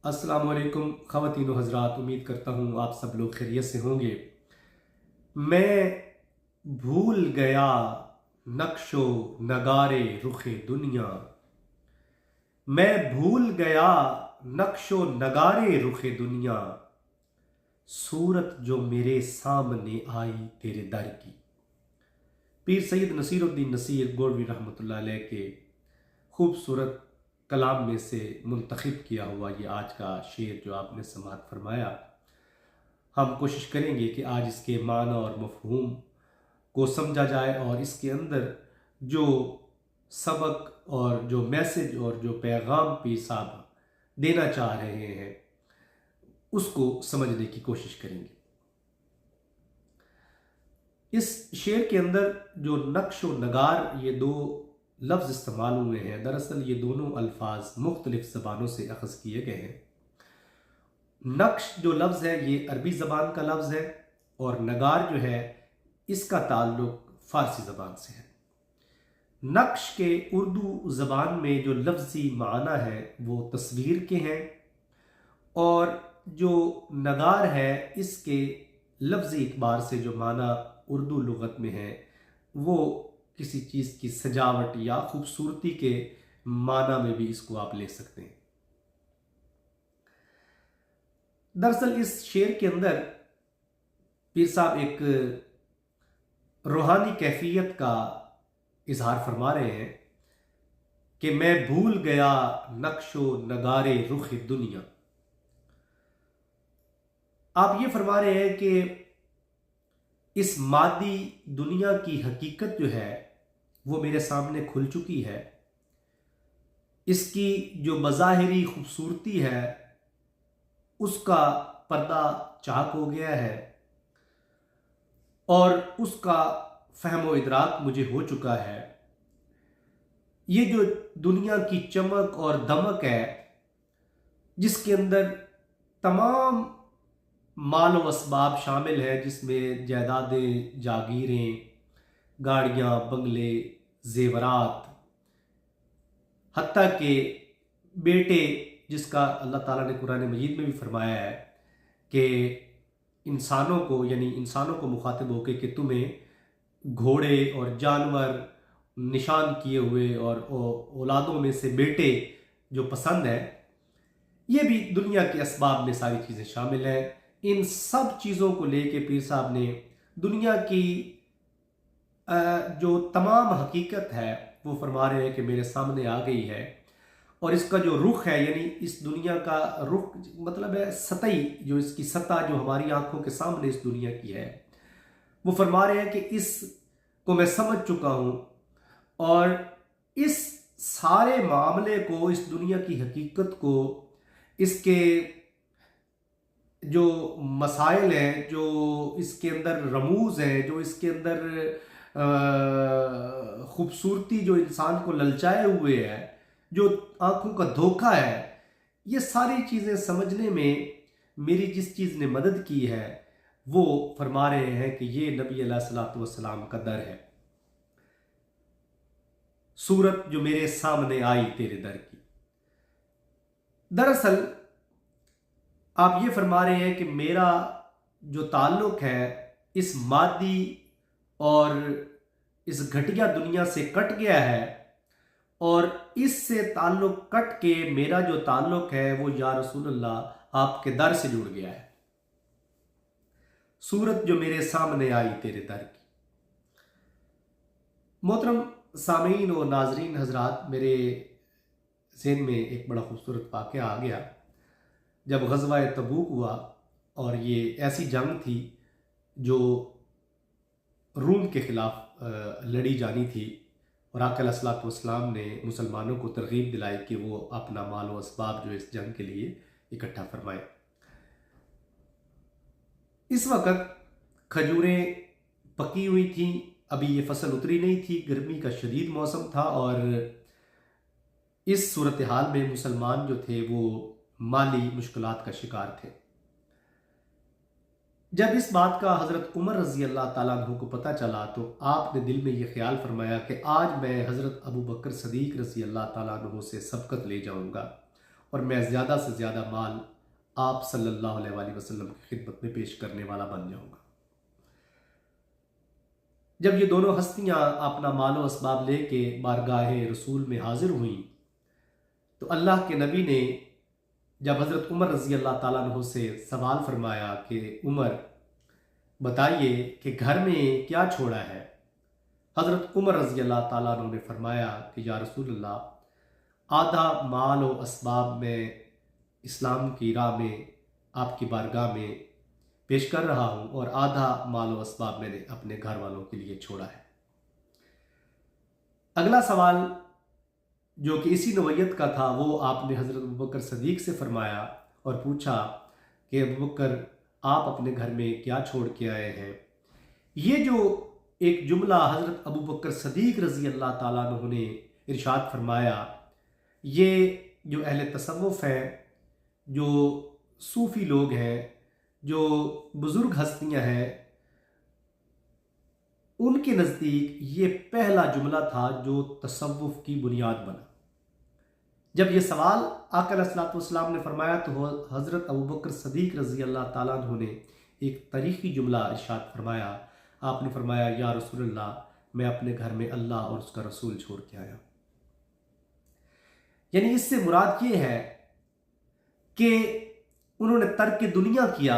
अस्सलामुअलैकुम ख़वातीन व हज़रात, उम्मीद करता हूँ आप सब लोग खैरियत से होंगे। मैं भूल गया नक्शो नगारे रुखे दुनिया। मैं भूल गया नक्शो नगारे रुखे दुनिया। सूरत जो मेरे सामने आई तेरे दर की। पीर सैयद नसीरुद्दीन नसीर गोरवी रहमतुल्लाह अलैह के खूबसूरत कलाम में से मुंतखब किया हुआ ये आज का शेर जो आपने समाअत फरमाया, हम कोशिश करेंगे कि आज इसके माना और मफ़हूम को समझा जाए और इसके अंदर जो सबक और जो मैसेज और जो पैगाम पीर साहब देना चाह रहे हैं उसको समझने की कोशिश करेंगे। इस शेर के अंदर जो नक्श व नगार ये दो लफ्ज़ इस्तेमाल हुए हैं, दरअसल ये दोनों अल्फाज मुख्तलिफ ज़बानों से अख़ज़ किए गए हैं। नक्श जो लफ्ज़ है ये अरबी ज़बान का लफ्ज़ है और नगार जो है इसका ताल्लुक़ फ़ारसी ज़बान से है। नक्श के उर्दू ज़बान में जो लफ्ज़ी माना है वो तस्वीर के हैं और जो नगार है इसके लफ्ज़ी इतबार से जो माना उर्दू लुग़त में है वो किसी चीज़ की सजावट या खूबसूरती के माना में भी इसको आप ले सकते हैं। दरअसल इस शेर के अंदर पीर साहब एक रूहानी कैफियत का इजहार फरमा रहे हैं कि मैं भूल गया नक्शो नगारे रुख दुनिया। आप ये फरमा रहे हैं कि इस मादी दुनिया की हकीकत जो है वो मेरे सामने खुल चुकी है। इसकी जो बज़ाहिरी खूबसूरती है उसका पर्दा चाक हो गया है और उसका फ़हम व इदराक मुझे हो चुका है। ये जो दुनिया की चमक और दमक है जिसके अंदर तमाम माल व असबाब शामिल है, जिसमें जायदादें, जागीरें, गाड़ियाँ, बंगले, जेवरात, हत्ता के बेटे, जिसका अल्लाह ताला ने कुरान मजीद में भी फरमाया है कि इंसानों को यानी इंसानों को मुखातिब होकर कि तुम्हें घोड़े और जानवर निशान किए हुए और औलादों में से बेटे जो पसंद है, ये भी दुनिया के असबाब में सारी चीज़ें शामिल हैं। इन सब चीज़ों को लेके पीर साहब ने दुनिया की जो तमाम हकीकत है वो फरमा रहे हैं कि मेरे सामने आ गई है और इसका जो रुख है यानी इस दुनिया का रुख मतलब है सतही, जो इसकी सतह जो हमारी आंखों के सामने इस दुनिया की है, वो फरमा रहे हैं कि इसको मैं समझ चुका हूँ और इस सारे मामले को, इस दुनिया की हकीकत को, इसके जो मसाइल हैं, जो इसके अंदर रमूज़ हैं, जो इसके अंदर खूबसूरती जो इंसान को ललचाए हुए है, जो आंखों का धोखा है, ये सारी चीज़ें समझने में मेरी जिस चीज़ ने मदद की है वो फरमा रहे हैं कि ये नबी अलैहिस्सलातु वस्सलाम का दर है। सूरत जो मेरे सामने आई तेरे दर की। दरअसल आप ये फरमा रहे हैं कि मेरा जो ताल्लुक़ है इस मादी और इस घटिया दुनिया से कट गया है और इससे ताल्लुक़ कट के मेरा जो ताल्लुक़ है वो या रसूलल्लाह आपके दर से जुड़ गया है। सूरत जो मेरे सामने आई तेरे दर की। मोहतरम सामीन और नाजरीन हजरात, मेरे ज़हन में एक बड़ा खूबसूरत वाक़या आ गया जब ग़ज़वा तबूक हुआ और ये ऐसी जंग थी जो रूम के ख़िलाफ़ लड़ी जानी थी और आका अलैहिस्सलातु वस्सलाम ने मुसलमानों को तरग़ीब दिलाई कि वो अपना माल व असबाब जो इस जंग के लिए इकट्ठा फरमाएं। इस वक़्त खजूरें पकी हुई थीं, अभी ये फसल उतरी नहीं थी, गर्मी का शदीद मौसम था और इस सूरत हाल में मुसलमान जो थे वो माली मुश्किलात का शिकार थे। जब इस बात का हज़रत उमर रज़ी अल्लाह ताला अन्हु को पता चला तो आपने दिल में ये ख्याल फरमाया कि आज मैं हज़रत अबू बकर सदीक रज़ी अल्लाह ताला अन्हु से सबकत ले जाऊंगा और मैं ज़्यादा से ज़्यादा माल आप सल्लल्लाहु अलैहि वसल्लम की खिदमत में पेश करने वाला बन जाऊंगा। जब ये दोनों हस्तियां अपना मालो असबाब लेके बारगाह रसूल में हाजिर हुई तो अल्लाह के नबी ने जब हज़रत उमर रज़ी अल्लाह ताला अन्हु से सवाल फरमाया कि उमर बताइए कि घर में क्या छोड़ा है, हज़रत उमर रज़ी अल्लाह ताला अन्हु ने फरमाया कि या रसूल अल्लाह, आधा माल व असबाब में इस्लाम की राह में आपकी बारगाह में पेश कर रहा हूँ और आधा माल व असबाब मैंने अपने घर वालों के लिए छोड़ा है। अगला सवाल जो कि इसी नौयत का था वो आपने हज़रत अबू बकर सदीक से फरमाया और पूछा कि अबू बकर आप अपने घर में क्या छोड़ के आए हैं। ये जो एक जुमला हज़रत अबू बकर सदीक रज़ी अल्लाह ताला अन्हु ने इरशाद फरमाया, ये जो अहले तसव्वुफ़ हैं, जो सूफ़ी लोग हैं, जो बुज़ुर्ग हस्तियाँ हैं, उनके नज़दीक ये पहला जुमला था जो तसव्वुफ़ की बुनियाद बना। जब ये सवाल आका अलैहिस्सलातु वस्सलाम ने फरमाया तो हज़रत अबू बकर सदीक रज़ी अल्लाह ताला अन्हु ने एक तारीख़ी जुमला इरशाद फरमाया। आपने फरमाया या रसूलल्लाह, मैं अपने घर में अल्लाह और उसका रसूल छोड़ के आया। यानी इससे मुराद ये है कि उन्होंने तर्क दुनिया किया,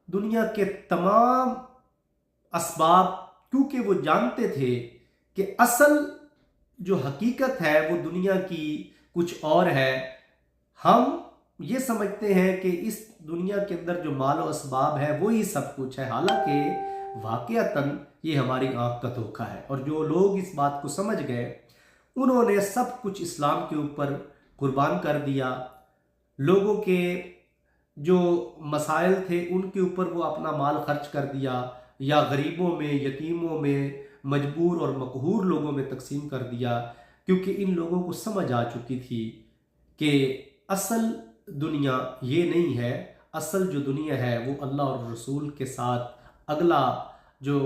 दुनिया के तमाम असबाब, क्योंकि वो जानते थे कि असल जो हकीकत है वो दुनिया की कुछ और है। हम ये समझते हैं कि इस दुनिया के अंदर जो माल और असबाब है वही सब कुछ है, हालांकि वाकईतन ये हमारी आंख का धोखा है। और जो लोग इस बात को समझ गए उन्होंने सब कुछ इस्लाम के ऊपर कुर्बान कर दिया। लोगों के जो मसाइल थे उनके ऊपर वो अपना माल खर्च कर दिया या गरीबों में, यतीमों में, मजबूर और मकहूर लोगों में तकसीम कर दिया, क्योंकि इन लोगों को समझ आ चुकी थी कि असल दुनिया ये नहीं है। असल जो दुनिया है वो अल्लाह और रसूल के साथ अगला जो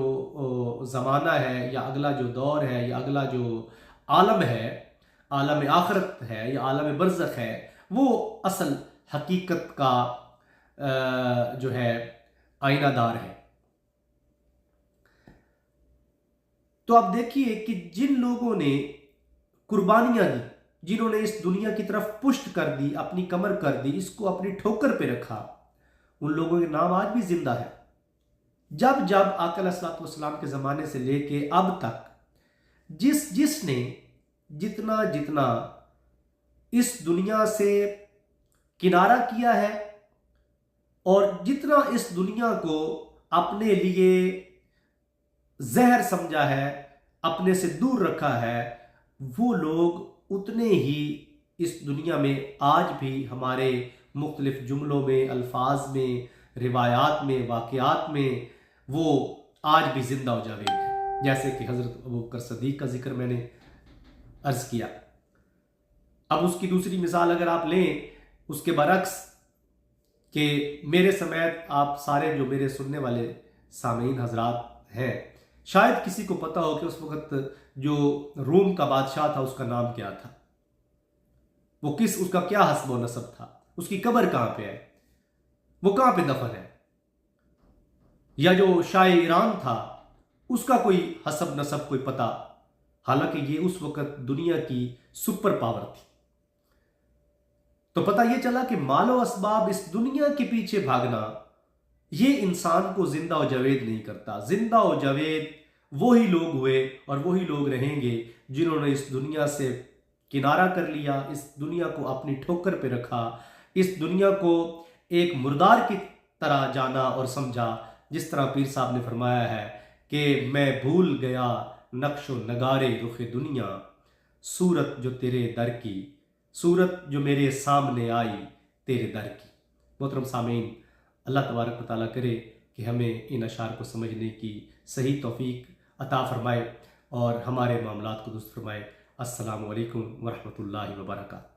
ज़माना है या अगला जो दौर है या अगला जो आलम है, आलम आखरत है या आलम बरज़ख है, वो असल हकीकत का जो है आईनादार है। तो आप देखिए कि जिन लोगों ने कुर्बानियां दी, जिन्होंने इस दुनिया की तरफ पुष्ट कर दी, अपनी कमर कर दी, इसको अपनी ठोकर पे रखा, उन लोगों के नाम आज भी जिंदा है। जब जब आका अलैहिस्सलातु वस्सलाम के ज़माने से लेके अब तक जिसने जितना जितना इस दुनिया से किनारा किया है और जितना इस दुनिया को अपने लिए जहर समझा है, अपने से दूर रखा है, वो लोग उतने ही इस दुनिया में आज भी हमारे मुख्तलिफ जुमलों में, अल्फाज में, रिवायात में, वाक़यात में वो आज भी जिंदा हो जावेद है। जैसे कि हज़रत अबू बकर सदीक का जिक्र मैंने अर्ज़ किया। अब उसकी दूसरी मिसाल अगर आप लें उसके बरक्स कि मेरे समेत आप सारे जो मेरे सुनने वाले सामीन हजरात हैं, शायद किसी को पता हो कि उस वक्त जो रोम का बादशाह था उसका नाम क्या था, वो उसका क्या हस्ब व नसब था, उसकी कब्र कहां पे है, वो कहां पे दफन है, या जो शाह ईरान था उसका कोई हसब नसब कोई पता, हालांकि ये उस वक्त दुनिया की सुपर पावर थी। तो पता ये चला कि मालो असबाब, इस दुनिया के पीछे भागना, ये इंसान को जिंदा व जावेद नहीं करता। जिंदा व जावेद वही लोग हुए और वही लोग रहेंगे जिन्होंने इस दुनिया से किनारा कर लिया, इस दुनिया को अपनी ठोकर पे रखा, इस दुनिया को एक मुर्दार की तरह जाना और समझा। जिस तरह पीर साहब ने फरमाया है कि मैं भूल गया नक्शो नगारे रुखे दुनिया, सूरत जो तेरे दर की, सूरत जो मेरे सामने आई तेरे दर की। मोहतरम सामीन, अल्लाह तबारक व तआला करे कि हमें इन अशार को समझने की सही तौफीक अता फरमाए और हमारे मामलात को दुरुस्त फरमाए। अस्सलामु अलैकुम व रहमतुल्लाहि व बरकातहू।